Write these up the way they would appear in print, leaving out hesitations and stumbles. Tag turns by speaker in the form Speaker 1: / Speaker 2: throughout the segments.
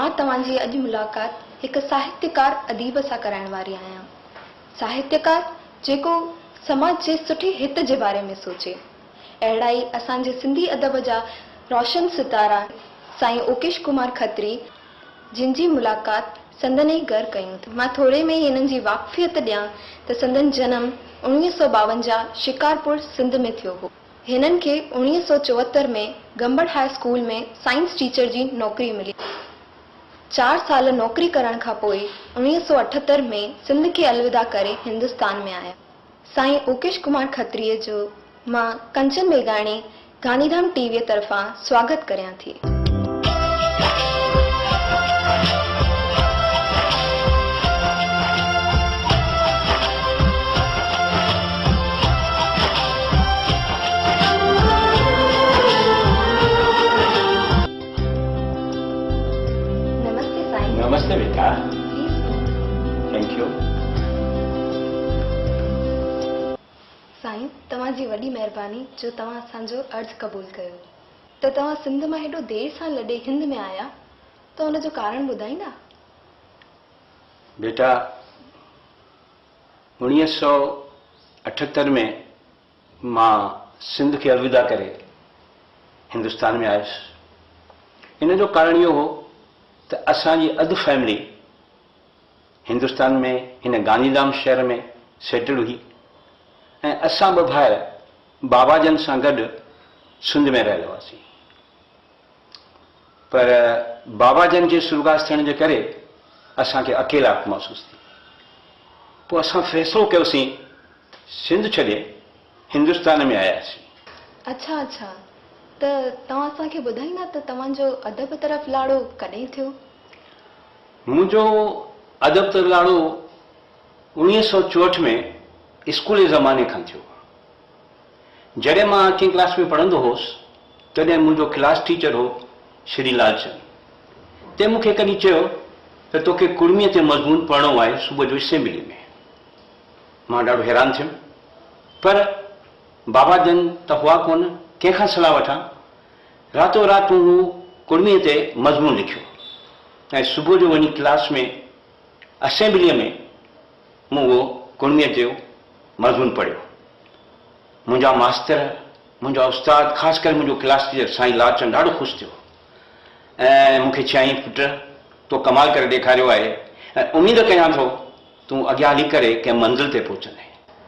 Speaker 1: मां तव्हांजी अॼु मुलाक़ात हिकु साहित्यकार अदीब सां कराइण वारी आहियां। साहित्यकार जेको समाज जे सुठे हित जे बारे में सोचे। अहिड़ा ई असांजे सिंधी अदब जा रोशन सितारा साईं ओकेश कुमार खत्री, जिन जी मुलाक़ात संदन ई घर कयूं। मां थोरे में ई हिननि जी वाक़फ़ियत ॾियां त संदन जनम 1952 शिकारपुर सिंध में थियो हो। हिननि खे 1974 में गंबड़ हाई स्कूल में साइंस टीचर जी नौकरी मिली। 4 साल नौकरी करण खां पोइ 1978 में सिंध खे अलविदा करे हिंदुस्तान में आया। साईं ओकेश कुमार खत्रीअ जो मां कंचन मेघाणी गांधीधाम टीवीअ तरफ़ां स्वागत करियां थी।
Speaker 2: नमस्ते बेटा। Thank U.
Speaker 1: साईं, तव्हांजी वॾी महिरबानी जो तव्हां असांजो अर्ज़ु क़बूल कयो। त तव्हां सिंध मां हेॾो देरि सां लॾे हिंद में आया, त हुन जो कारण ॿुधाईंदा?
Speaker 2: बेटा, 1978 में मां सिंध खे अलविदा करे हिंदुस्तान में आयुसि। इन जो कारण इहो हो त असांजी अधु फैमिली हिंदुस्तान में हिन गांधीधाम शहर में सेटल हुई ऐं असां ॿ भाइर बाबाजन सां गॾु सिंध में रहियल हुआसीं। पर बाबाजन जे सुर्गास थियण जे करे असांखे अकेलापन महसूस थी। पोइ असां फ़ैसिलो कयोसीं सिंध छॾे हिंदुस्तान में आयासीं।
Speaker 1: अच्छा, त तव्हां असांखे ॿुधाईंदा त तव्हांजो अदब तरफ़ लाड़ो कॾहिं थियो?
Speaker 2: मुंहिंजो अदब तरफ़ लाड़ो 1964 में स्कूल जे ज़माने खां थियो। जॾहिं मां 8वीं क्लास में पढ़ंदो हुउसि तॾहिं मुंहिंजो क्लास टीचर हो श्री लालचंद। ते मूंखे कॾहिं चयो त तोखे कुड़मीअ ते मज़मून पढ़णो आहे सुबुह जो असेंबली में। मां ॾाढो हैरान थियुमि, पर बाबाजन त हुआ कोन, कंहिंखां सलाह वठां। रातो राति मूं कुड़मीअ ते मज़मून लिखियो ऐं सुबुह जो वञी क्लास में असेंबलीअ में मूं उहो कुड़मीअ ते मज़मून पढ़ियो। मुंहिंजा मास्तर, मुंहिंजा उस्ताद, ख़ासि करे मुंहिंजो क्लास टीचर साईं लालचंद ॾाढो ख़ुशि थियो ऐं मूंखे चयाईं, पुट तो कमाल करे ॾेखारियो आहे ऐं उमेद कयां थो तूं अॻियां हली करे कंहिं मंज़िल ते पहुचंदे।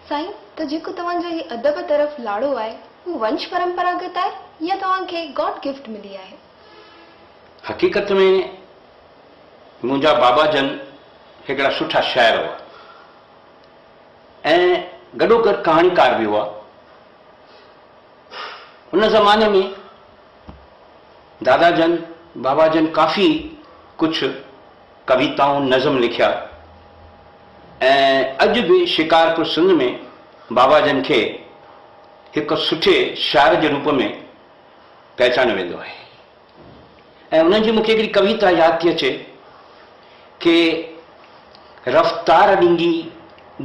Speaker 1: साईं, त जेको तव्हांजो ही अदब तरफ़ लाड़ो आहे उहो वंश परंपरागत आहे या तव्हांखे गॉड गिफ्ट मिली आहे?
Speaker 2: हक़ीक़त में मुंहिंजा बाबाजन हिकिड़ा सुठा शाइर हुआ ऐं गॾोगॾु कहाणीकार बि हुआ। उन ज़माने में दादाजन बाबाजन काफ़ी कुझु कविताऊं नज़म लिखिया ऐं अॼु बि शिकारपुर सिंध में बाबाजन खे हिकु सुठे शाइर जे रूप में पहचानियो वेंदो आहे। ऐं उन्हनि जी मूंखे हिकिड़ी कविता यादि थी अचे कि रफ़्तार ॾींगी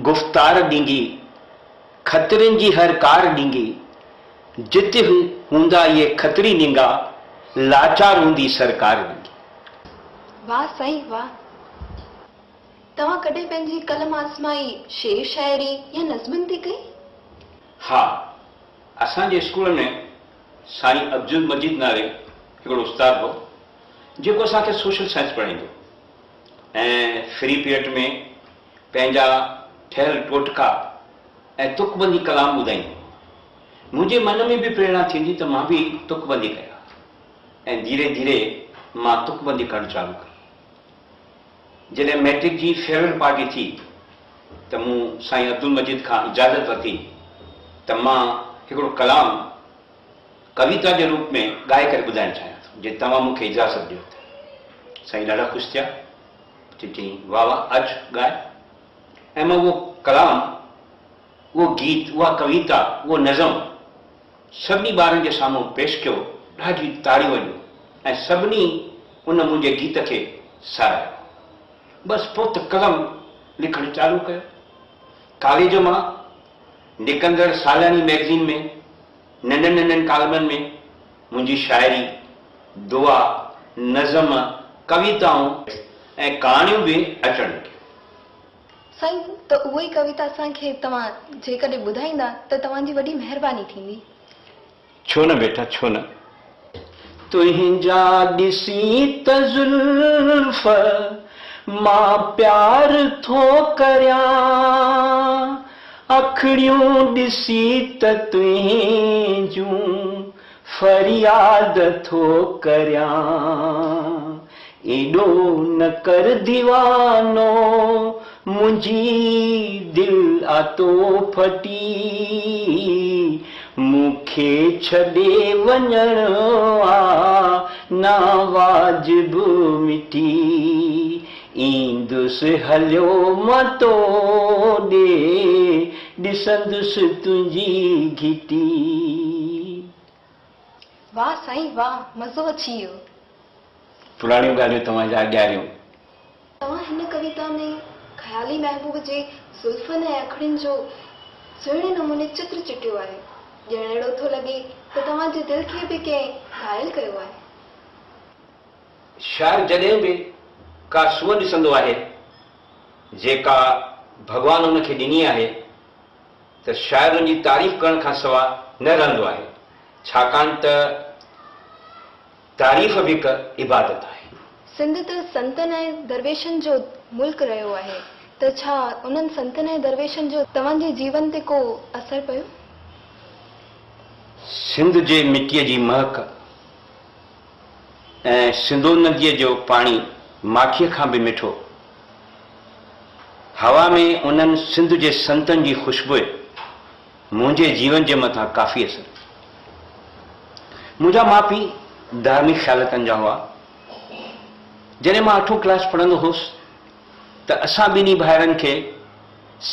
Speaker 2: गुफ़्तार ॾींगी खतरनि जी हर कार ॾींगी जिते हूंदा इहे खतरी ॾींगा लाचार हूंदी सरकार ॾींगी।
Speaker 1: वाह साईं, वाह। तव्हां कॾहिं पंहिंजी कलम आज़माई शेर शाइरी या नज़्मनि ते कई?
Speaker 2: हा, असांजे स्कूल में साईं अब्दुल मजीद नाले हिकिड़ो उस्ताद हो जेको असांखे सोशल साइंस पढ़ाईंदो ऐं फ्री पीरियड में पंहिंजा ठहियल टोटका ऐं तुकबंदी कलाम ॿुधाईंदो। मुंहिंजे मन में बि प्रेरणा थींदी त मां बि तुकबंदी कयां ऐं धीरे धीरे मां तुकबंदी करणु चालू कई। जॾहिं मैट्रिक जी फेयरवेल पार्टी थी त मूं साईं अब्दुल मजीद खां इजाज़त वरिती त मां हिकिड़ो कलाम कविता जे रूप में ॻाए करे ॿुधाइणु चाहियां थो, जे तव्हां मूंखे इजाज़त ॾियो त। साईं ॾाढा ख़ुशि थिया, चई वाह वाह, अचु ॻाए। ऐं मां उहो कलाम, उहो गीत, उहा कविता, उहो नज़म सभिनी ॿारनि जे साम्हूं पेश कयो। ॾाढी ताड़ियूं वॼियूं ऐं सभिनी उन मुंहिंजे गीत खे सारायो। बसि पोइ त कलम लिखणु चालू कयो। कॉलेज मां निकंदड़ सालानी मैगज़ीन में नंढनि नंढनि कालमनि में मुंहिंजी शाइरी, दुआ, नज़म कविताऊं ऐं कहाणियूं बि अचण लॻियूं।
Speaker 1: साईं, त उहो ई कविता असांखे तव्हां जेकॾहिं ॿुधाईंदा त तव्हांजी वॾी महिरबानी थींदी।
Speaker 2: छो न बेटा, छो न। तुंहिंजा ॾिसी त ज़ुल्फ़ मां प्यार थो करियां, अखियूं ॾिसी त तुंहिंजूं फरियाद थो करियां, एॾो न कर दीवानो मुंहिंजी दिल आतो फटी, मूंखे छॾे वञण ना वाजिब मिठी, ईंदुसि हलियो मां तो ॾे ॾिसंदुसि तुंहिंजी घिटी।
Speaker 1: वाह साईं वाह, मज़ो अची वियो।
Speaker 2: पुराणियूं ॻाल्हियूं तव्हां यादि ॾियारियूं।
Speaker 1: तव्हां हिन कविता में ख़याली महबूब जे ज़ुल्फ़नि ऐं अखियुनि जो सुहिणे नमूने चित्र चिटियो आहे। ॼण अहिड़ो थो लॻे त तव्हांजे दिलि खे बि कंहिं घायल कयो आहे।
Speaker 2: शायर जॾहिं बि का सूअ ॾिसंदो आहे जेका भॻवान हुनखे ॾिनी आहे त शायर हुनजी तारीफ़ करण खां सवाइ न रहंदो आहे, छाकाणि त तारीफ़ बि हिकु इबादत आहे।
Speaker 1: सिंध त संतनि ऐं दरवेशनि जो मुल्क रहियो आहे, त छा उन्हनि संतनि ऐं दरवेशनि जो तव्हांजे जीवन ते को असरु पियो?
Speaker 2: सिंध जे मिटीअ जी महक ऐं सिंधू नदीअ जो पाणी माखीअ खां बि मिठो, हवा में उन्हनि सिंध जे संतनि जी ख़ुशबू मुंहिंजे जीवन जे मथां काफ़ी असर। मुंहिंजा माउ पीउ धार्मिक ख़्यालतनि जा हुआ। जॾहिं मां 8वीं क्लास पढ़ंदो हुउसि त असां ॿिन्ही भाइरनि खे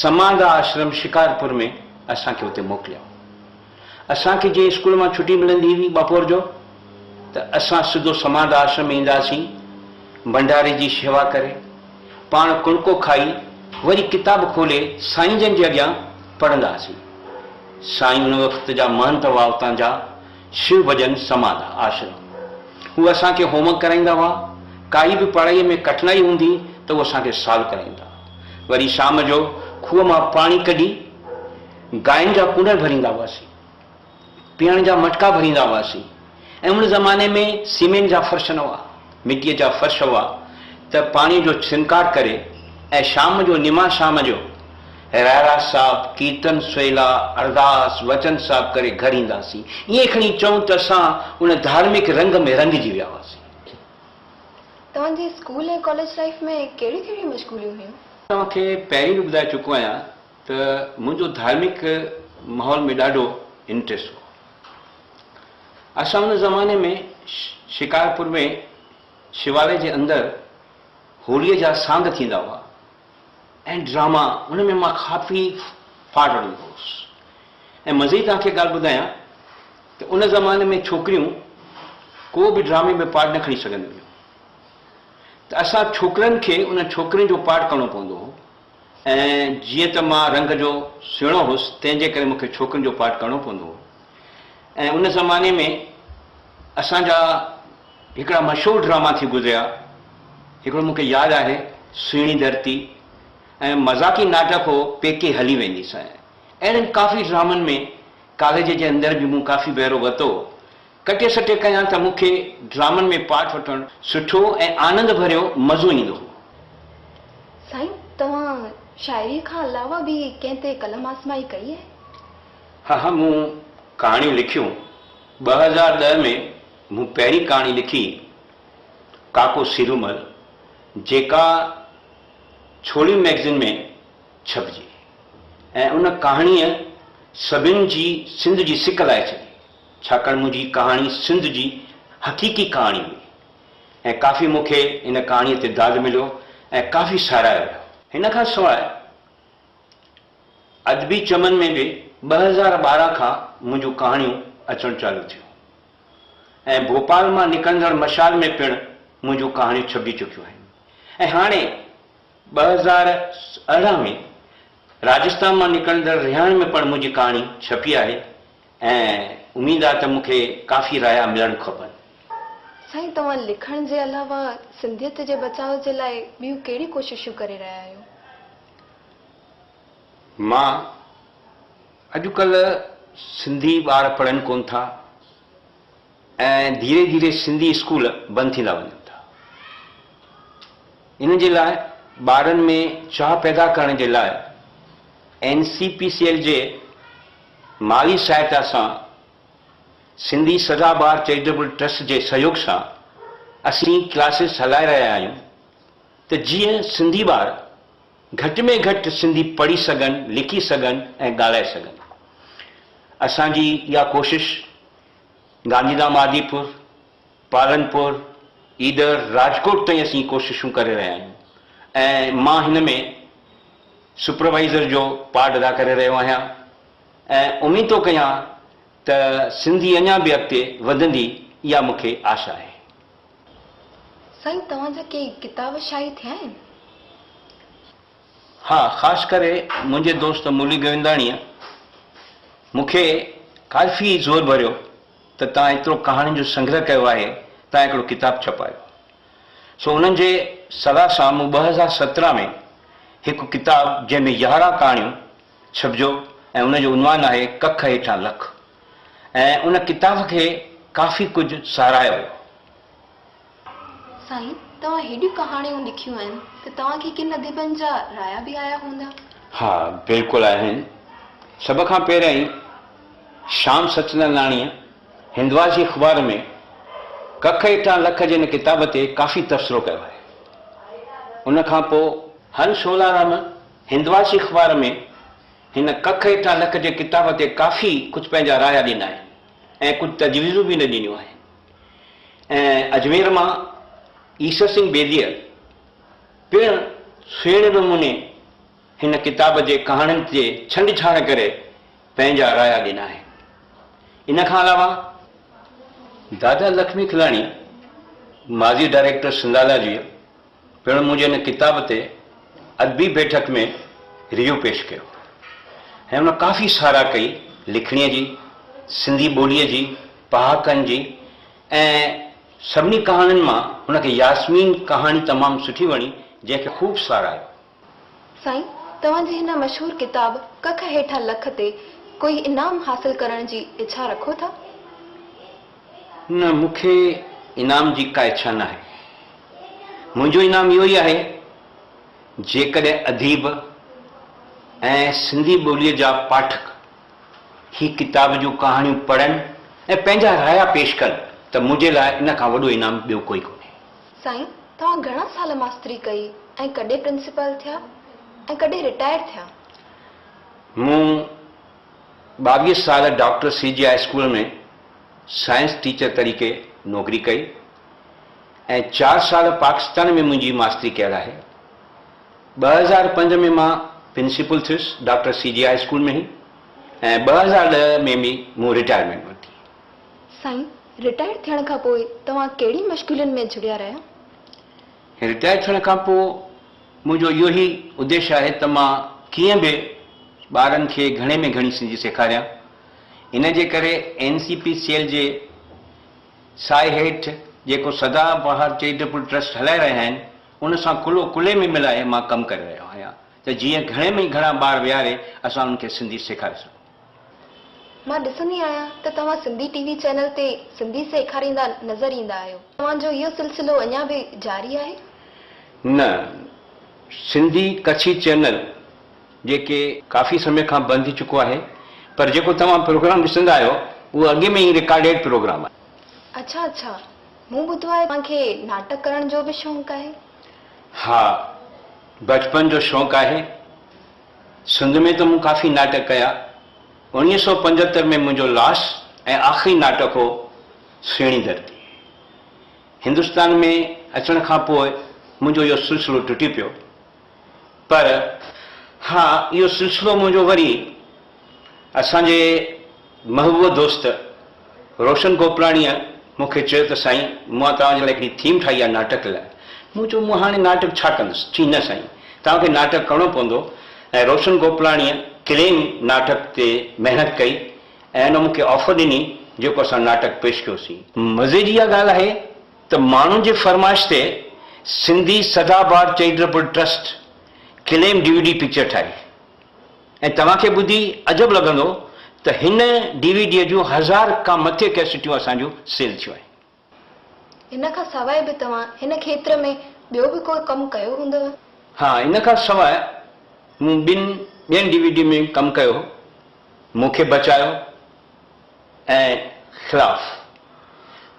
Speaker 2: समाधा आश्रम शिकारपुर में असांखे उते मोकिलियो। असांखे जीअं स्कूल मां छुटी मिलंदी हुई बपोर जो त असां सिधो समाधा आश्रम में ईंदासीं, भंडारे जी शेवा करे, पाण कुणको खाई, वरी किताब खोले साईं जन जे अॻियां पढ़ंदासीं। साईं उन वक़्त जा महंत हुआ उतां जा, शिव भजन समाधा आश्रम। उहे असांखे होमवर्क कराईंदा हुआ, काई बि पढ़ाईअ में कठिनाई हूंदी त उहे असांखे सॉल्व कराईंदा। वरी शाम जो खूह मां पाणी कढी गांयुनि जा कुंड भरींदा हुआसीं, पीअण जा मटका भरींदा हुआसीं। ऐं उन ज़माने में सीमेंट जा फर्श न हुआ, मिटीअ जा फर्श हुआ, त पाणी जो छिनकार करे ऐं शाम जो निमा शाम जो रायरा साहब कीर्तन सवेला अरदास वचन साहब करे घर ईंदासीं। ईअं खणी चऊं त असां उन धार्मिक रंग में रंगजी विया हुआसीं।
Speaker 1: तव्हांजी स्कूल ऐं कॉलेज लाइफ में कहिड़ी कहिड़ी मशगूलियूं हुयूं?
Speaker 2: तव्हांखे पहिरीं बि ॿुधाए चुको आहियां त मुंहिंजो धार्मिक माहौल में ॾाढो इंट्रस्ट हो। असां उन ज़माने में शिकारपुर में शिवालय जे अंदरि होलीअ जा सांग थींदा हुआ ऐं ड्रामा, उन में मां काफ़ी पार्ट वठंदो हुउसि। ऐं मज़े जी तव्हांखे ॻाल्हि ॿुधायां त उन ज़माने में छोकिरियूं को बि ड्रामे में पार्ट न खणी सघंदियूं हुयूं, त असां छोकिरनि खे उन छोकिरियुनि जो पार्ट करणो पवंदो हो। ऐं जीअं त मां रंग जो सुहिणो हुउसि, तंहिंजे करे मूंखे छोकिरियुनि जो पार्ट करणो पवंदो हो। ऐं उन ज़माने में असांजा हिकिड़ा मशहूरु ड्रामा थी गुज़रिया। हिकिड़ो मूंखे यादि आहे, सुहिणी धरती, ऐं मज़ाक़ी नाटक हो पेके हली वेंदी सां। अहिड़नि काफ़ी ड्रामनि में कॉलेज जे अंदरि बि मूं काफ़ी भेरो वरितो। कटे सटे कयां त मूंखे ड्रामनि में पार्ट वठणु सुठो ऐं आनंद भरियो मज़ो ईंदो हो।
Speaker 1: साईं, तव्हां शाइरी खां अलावा बि कंहिं ते कलम आज़माई कई आहे?
Speaker 2: हा हा, मूं कहाणियूं लिखियूं। 2010 में मूं पहिरीं कहाणी लिखी काको सिरूमल, जेका छोली मैगज़ीन में छपिजी। ऐं उन कहाणीअ सभिनि जी सिंध जी सिक लाइ छॾी, छाकाणि मुंहिंजी कहाणी सिंध जी हक़ीक़ी कहाणी हुई। ऐं काफ़ी मूंखे इन कहाणीअ ते दाद मिलियो ऐं काफ़ी सारायो वियो। हिन खां सवाइ अदबी चमन में बि 2012 खां मुंहिंजूं कहाणियूं अचणु चालू थियूं। ऐं भोपाल मां निकिरंदड़ मशाल में पिणु मुंहिंजूं कहाणियूं छपिजी चुकियूं आहिनि। ऐं हाणे 2018 में राजस्थान मां निकिरंदड़ रिहाण में पिणु मुंहिंजी कहाणी छपी आहे। ऐं उमेद आहे त मूंखे काफ़ी राया मिलणु खपनि।
Speaker 1: साईं, तव्हां लिखण जे अलावा सिंधियत जे बचाव जे लाइ ॿियूं कहिड़ी कोशिशूं करे रहिया आहियो?
Speaker 2: मां अॼुकल्ह सिंधी ॿार पढ़नि कोन था ऐं धीरे धीरे सिंधी स्कूल बंदि थींदा वञनि था। इन जे लाइ ॿारनि में चाह पैदा करण जे लाइ NCPCL जे माली सहायता सां सिंधी सदा ॿार चैरिटेबल ट्रस्ट जे सहयोग सां असीं क्लासिस हलाए रहिया आहियूं त जीअं सिंधी ॿार घटि में घटि सिंधी पढ़ी सघनि, लिखी सघनि ऐं ॻाल्हाए सघनि। असांजी इहा कोशिश गांधीधाम, आदिपुर, पालनपुर, ईदर, राजकोट ताईं असीं कोशिशूं करे रहिया आहियूं ऐं मां हिन में सुपरवाइज़र जो पार्ट अदा करे रहियो आहियां ऐं उमीद थो कयां त सिंधी अञा बि अॻिते वधंदी, इहा मूंखे आशा आहे।
Speaker 1: साईं, तव्हांजा के किताब शाही थिया आहिनि?
Speaker 2: हा, ख़ासि करे मुंहिंजे दोस्त मुरली गोविंदाणीअ मूंखे काफ़ी ज़ोर भरियो त तव्हां एतिरो कहाणियुनि जो संग्रह कयो आहे, तव्हां हिकिड़ो किताबु छपायो। सो उन्हनि जे सलाह सां मूं 2017 में हिकु किताबु जंहिंमें 11 कहाणियूं छपिजो ऐं उनजो उनवान आहे कख हेठां लख, ऐं उन किताब खे काफ़ी कुझु साराहियो वियो।
Speaker 1: साईं, तव्हां हेॾियूं कहाणियूं लिखियूं आहिनि त तव्हांखे किन अदीबनि जा राया बि आया हूंदा?
Speaker 2: हा, बिल्कुलु आहिनि। सभ खां पहिरियों ई श्याम सचंदाणीअ हिंदवासी अख़बार में कख हेठां लख जे हिन किताब ते काफ़ी तबसरो कयो आहे। उन खां पोइ हंस ओलाराम हिंदवासी अख़बार में हिन कख हेठां लख जे किताब ते काफ़ी कुझु पंहिंजा राया ॾिना आहिनि ऐं कुझु तजवीज़ूं बि न ॾिनियूं आहिनि। ऐं अजमेर मां ईश्वर सिंह बेदीअ पिणु सुहिणे नमूने हिन किताब जे कहाणियुनि ते छंड छाण करे पंहिंजा राया ॾिना आहिनि। इन खां अलावा दादा लक्ष्मी खिलाणी, माज़ी डायरेक्टर सिंधाला जी, पिणु मुंहिंजे हिन किताब ते अदबी बैठक में रिव्यू पेश कयो ऐं हुन काफ़ी साराह कई लिखणीअ जी, सिंधी ॿोलीअ जी, पहाकनि जी, ऐं सभिनी कहाणियुनि मां हुनखे यास्मीन कहाणी तमामु सुठी वणी, जंहिंखे ख़ूब साराहियो।
Speaker 1: साईं, तव्हांजी हिन मशहूरु किताब कख हेठां लख ते कोई इनाम हासिल करण जी इच्छा रखो था?
Speaker 2: न, मूंखे इनाम जी का इच्छा न आहे। मुंहिंजो इनाम इहो ई आहे जेकॾहिं अदीब ऐं सिंधी ॿोलीअ जा पाठक ही किताब जूं कहाणियूं पढ़नि ऐं पंहिंजा राया पेश कनि त मुंहिंजे लाइ इन खां वॾो इनाम ॿियो कोई कोन्हे।
Speaker 1: साईं, तव्हां घणा साल मास्तरी कई ऐं कॾहिं प्रिंसिपल थिया ऐं कॾहिं रिटायर थिया?
Speaker 2: मूं 22 साल डॉक्टर CGI स्कूल में साइंस टीचर तरीक़े नौकरी कई ऐं 4 साल पाकिस्तान में मुंहिंजी मास्तरी कयल आहे। 2005 में मां प्रिंसिपल थियुसि डॉक्टर CGI स्कूल में ई ऐं 2010 में बि मूं रिटायरमेंट वरिती।
Speaker 1: साईं, रिटायर थियण खां पोइ तव्हां कहिड़ी मश्गूलियुनि में जुड़िया रहिया?
Speaker 2: रिटायर थियण खां पोइ मुंहिंजो इहो ई उद्देश्य आहे त मां कीअं बि ॿारनि खे घणे में घणी सिंधी सेखारियां। इन जे करे NCPCL जे साए हेठि जेको सदाबहार चैरिटेबल ट्रस्ट हलाए रहिया आहिनि, उन सां कुले में मिलाए मां कमु करे रहियो आहियां त जीअं घणे में घणा ॿार विहारे असां उन्हनि खे सिंधी सेखारे सघूं।
Speaker 1: मां ॾिसंदी आहियां त तव्हां सिंधी TV चैनल ते सिंधी सेखारींदा नज़र ईंदा आहियो। तव्हांजो इहो सिलसिलो अञा बि जारी आहे?
Speaker 2: न, सिंधी कच्छी चैनल जेके काफ़ी समय खां बंदि थी चुको आहे, पर जेको तव्हां प्रोग्राम ॾिसंदा आहियो उहो अॻे में ई रिकॉर्डेड प्रोग्राम आहे।
Speaker 1: अच्छा, मूं ॿुधो आहे तव्हांखे नाटक करण जो बि शौक़ु आहे?
Speaker 2: हा, बचपन जो शौक़ु आहे। सिंध में त मूं काफ़ी नाटक कया। 1975 में मुंहिंजो लास्ट ऐं आख़िरी नाटक हो सुहिणी धरती। हिंदुस्तान में अचण खां पोइ मुंहिंजो इहो सिलसिलो टुटी पियो, पर हा, इहो सिलसिलो मुंहिंजो वरी असांजे महबूब दोस्त रोशन गोपलाणीअ मूंखे चयो त साईं, मां तव्हांजे लाइ हिकिड़ी थीम ठाही आहे नाटक लाइ। मूं चयो मूं हाणे नाटक छा कंदुसि? चई न साईं, तव्हांखे नाटक करिणो पवंदो। ऐं रोशन गोपलाणीअ क्लेम नाटक ते महिनत कई ऐं हुन मूंखे ऑफर ॾिनी जेको असां नाटक पेश कयोसीं। मज़े जी इहा ॻाल्हि आहे त माण्हुनि जे फरमाइश ते सिंधी सदाबहार charitable trust claim DVD picture ठाही ऐं तव्हांखे ॿुधी अजब लॻंदो त हिन DVD जूं 1000 खां मथे कैसेटियूं असांजूं सेल थियूं आहिनि।
Speaker 1: इन खां सवाइ बि तव्हां हिन खेत्र में ॿियो बि कोई कमु कयो हूंदव?
Speaker 2: हा, इन खां सवाइ मूं ॿियनि DVD में कमु कयो, मूंखे बचायो ऐं ख़िलाफ़।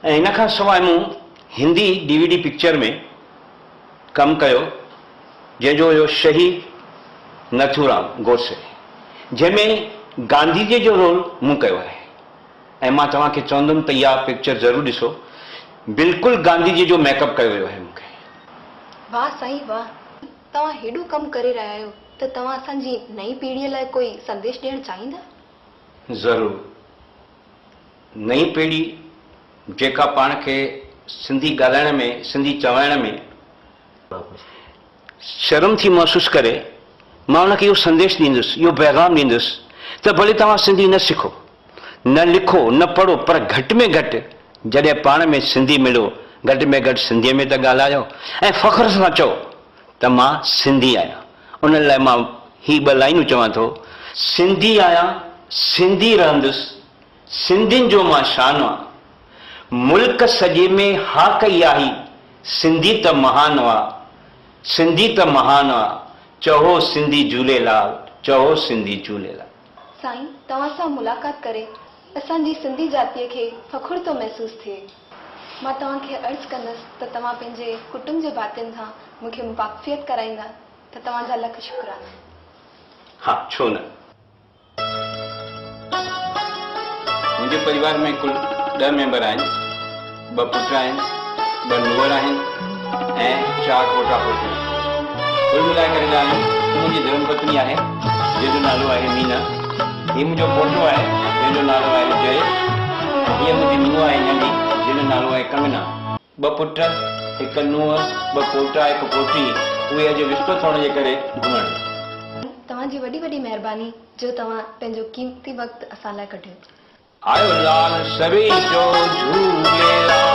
Speaker 2: ऐं इन खां सवाइ मूं हिंदी DVD पिक्चर में कमु कयो जंहिंजो हुयो शहीद नथूराम गोडसे, जंहिंमें गांधी जी जो रोल मूं कयो आहे। ऐं मां तव्हांखे चवंदुमि त इहा पिक्चर ज़रूरु ॾिसो, बिल्कुलु गांधी जी जो मेकअप कयो वियो आहे मूंखे।
Speaker 1: वाह साईं वाह, तव्हां हेॾो कमु करे रहिया आहियो त तव्हां असांजी नई पीढ़ीअ लाइ कोई संदेश ॾियणु चाहींदा?
Speaker 2: ज़रूरु। नई पीढ़ी जेका पाण खे सिंधी ॻाल्हाइण में, सिंधी चवाइण में शर्म थी महसूस करे, मां उनखे इहो संदेश ॾींदुसि, इहो पैगाम ॾींदुसि त भले तव्हां सिंधी न सिखो, न लिखो, न पढ़ो, पर घटि में घटि जॾहिं पाण में सिंधी मिलो, घटि में घटि सिंधीअ में त ॻाल्हायो ऐं फ़ख्र सां चओ त मां सिंधी आहियां। उन लाइ मां ही 2 लाइनूं चवां थो, सिंधी आहियां, सिंधी रहंदुसि, सिंधियुनि जो मां शान आहियां, मुल्क सॼे में हा कई आहे, सिंधी त महान हुआ, सिंधी त महान हुआ, चओ सिंधी झूलेलाल, चओ सिंधी झूलेलाल।
Speaker 1: साईं, तव्हां सां मुलाक़ात करे असांजी सिंधी जातीअ खे फ़ख्रु थो महसूसु थिए। मां तव्हांखे अर्ज़ु कंदसि त तव्हां पंहिंजे कुटुंब जे भातियुनि सां मूंखे वाक़फ़ियत कराईंदा त तव्हांजा लख शुक्राना।
Speaker 2: हा, छो न। मुंहिंजे परिवार में कुल 10 मेंबर आहिनि, 2 पुट आहिनि, 2 नुंहर आहिनि ऐं 4 पोटा पोटियूं। कुल मिलाए करे आहिनि। मुंहिंजी धर्मपत्नी आहे जंहिंजो नालो आहे मीना, हीउ मुंहिंजो पोटो आहे जंहिंजो नालो आहे जय, हीअ मुंहिंजी नुंहुं आहे नंढी जंहिंजो नालो आहे कंगना। 2 पुट, 1 नुंहुं, 2 पोटा, 1 पोटी, उहे अॼु विस्पत हुअण जे करे घुमण।
Speaker 1: तव्हांजी वॾी वॾी महिरबानी जो तव्हां पंहिंजो कीमती वक़्तु असां लाइ कढियो।
Speaker 2: आयो लाल सभी जो झूलेलाल।